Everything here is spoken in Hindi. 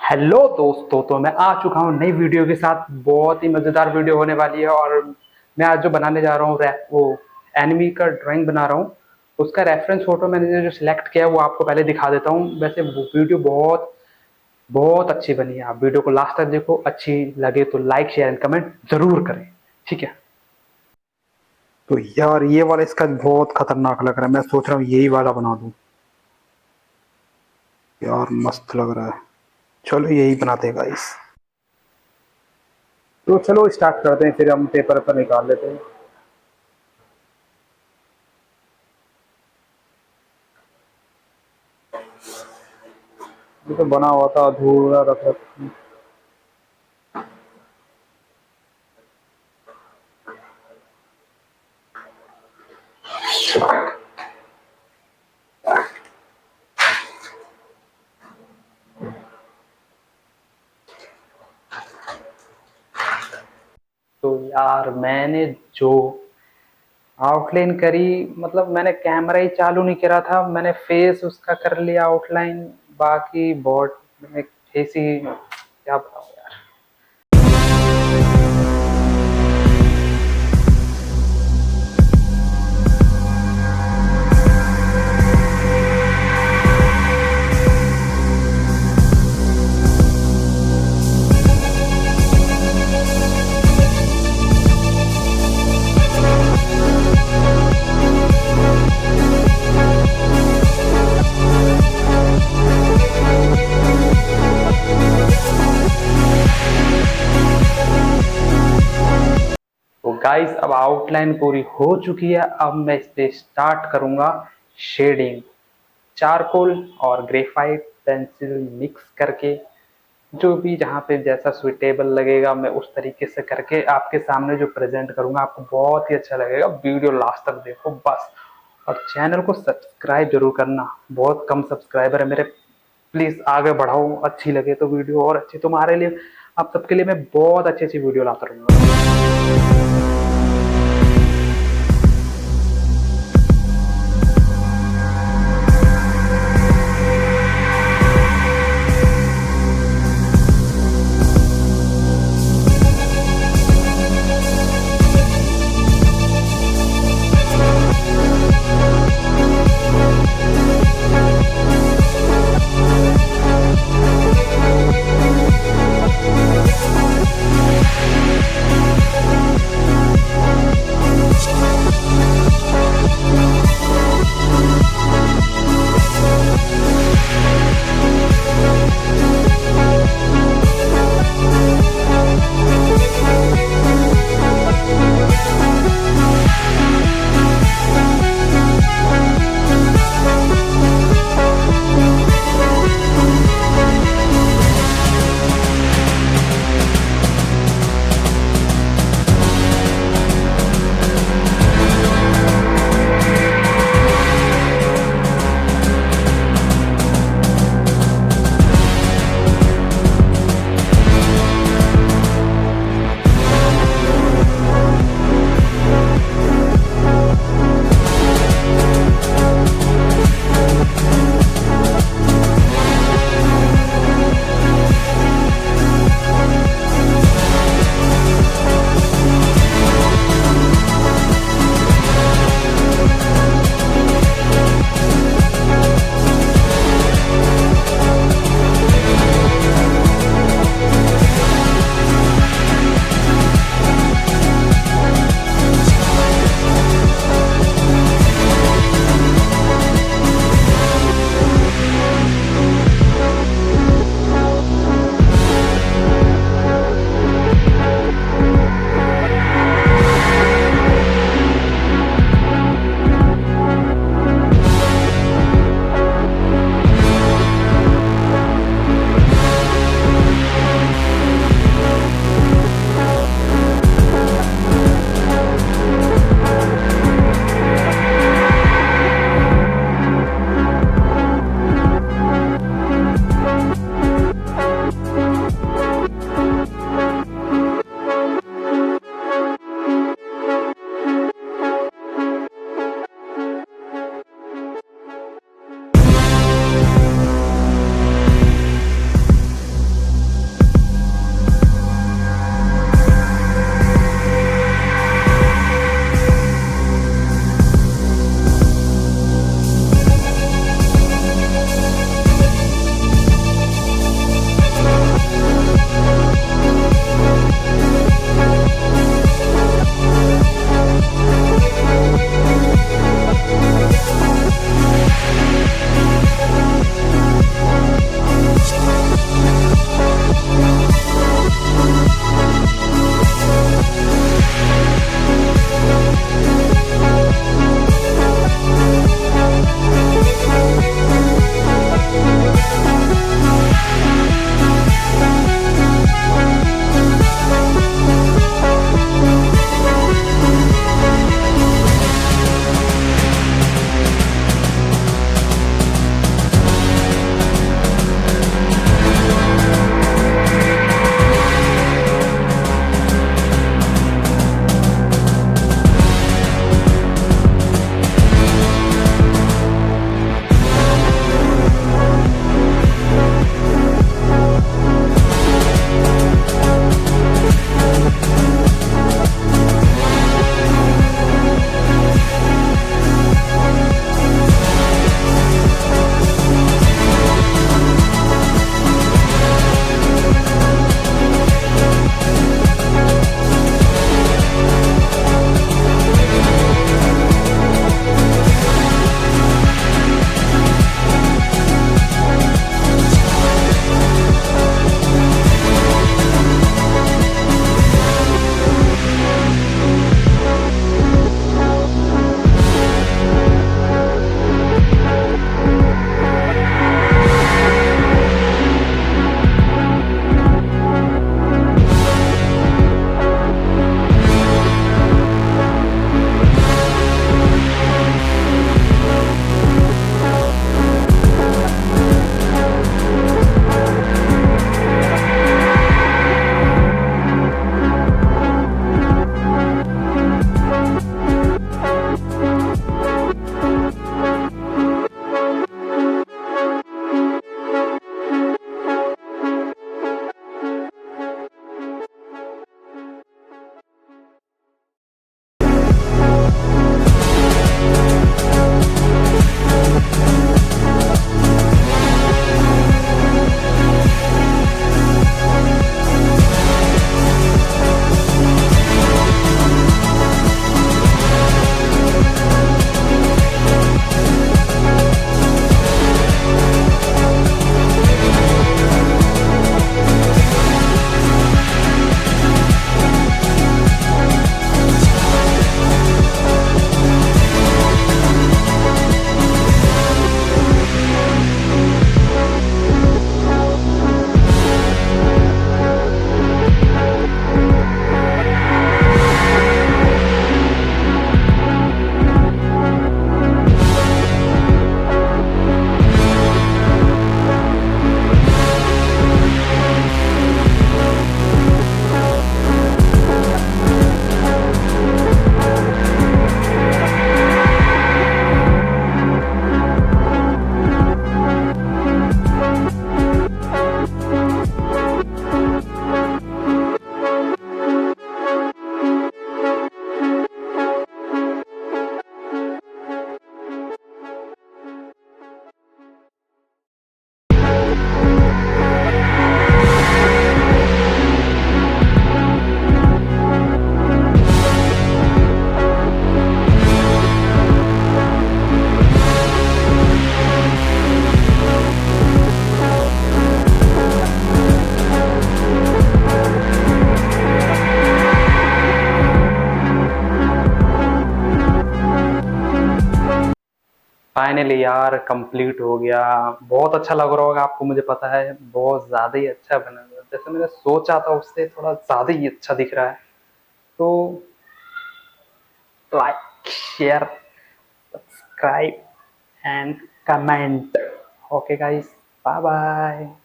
हेलो दोस्तों, तो मैं आ चुका हूँ नई वीडियो के साथ। बहुत ही मज़ेदार वीडियो होने वाली है। और मैं आज जो बनाने जा रहा हूँ वो एनिमी का ड्राइंग बना रहा हूँ। उसका रेफरेंस फोटो मैंने जो सिलेक्ट किया है वो आपको पहले दिखा देता हूँ। वैसे वो वीडियो बहुत बहुत अच्छी बनी है। आप वीडियो को लास्ट तक देखो, अच्छी लगे तो लाइक शेयर एंड कमेंट जरूर करें, ठीक है। तो यार ये वाला इसका बहुत खतरनाक लग रहा है। मैं सोच रहा हूँ यही वाला बना दूं। यार मस्त लग रहा है। चलो यही बनाते हैं गाइस। तो चलो स्टार्ट करते हैं, फिर हम पेपर पर निकाल लेते हैं। ये तो बना हुआ था, अधूरा रख रखा। तो यार मैंने जो आउटलाइन करी, मतलब मैंने कैमरा ही चालू नहीं करा था, मैंने फेस उसका कर लिया आउटलाइन। बाकी बॉट में फेस ही क्या बताऊं यार। तो गाइस अब आउटलाइन पूरी हो चुकी है। अब मैं इस पे स्टार्ट करूंगा शेडिंग। चारकोल और ग्रेफाइट पेंसिल मिक्स करके, जो भी जहाँ पे जैसा सुइटेबल लगेगा मैं उस तरीके से करके आपके सामने जो प्रेजेंट करूंगा, आपको बहुत ही अच्छा लगेगा। वीडियो लास्ट तक देखो बस। और चैनल को सब्सक्राइब जरूर करना, बहुत कम सब्सक्राइबर है मेरे। प्लीज आगे बढ़ाओ, अच्छी लगे तो वीडियो और अच्छी तुम्हारे लिए, आप सबके लिए मैं बहुत अच्छी अच्छी वीडियो लाता रहूंगा। फाइनली यार कंप्लीट हो गया। बहुत अच्छा लग रहा होगा आपको, मुझे पता है बहुत ज्यादा ही अच्छा बना हुआ है। जैसे मैंने सोचा था उससे थोड़ा ज्यादा ही अच्छा दिख रहा है। तो like, share, subscribe and comment. Okay guys, bye bye.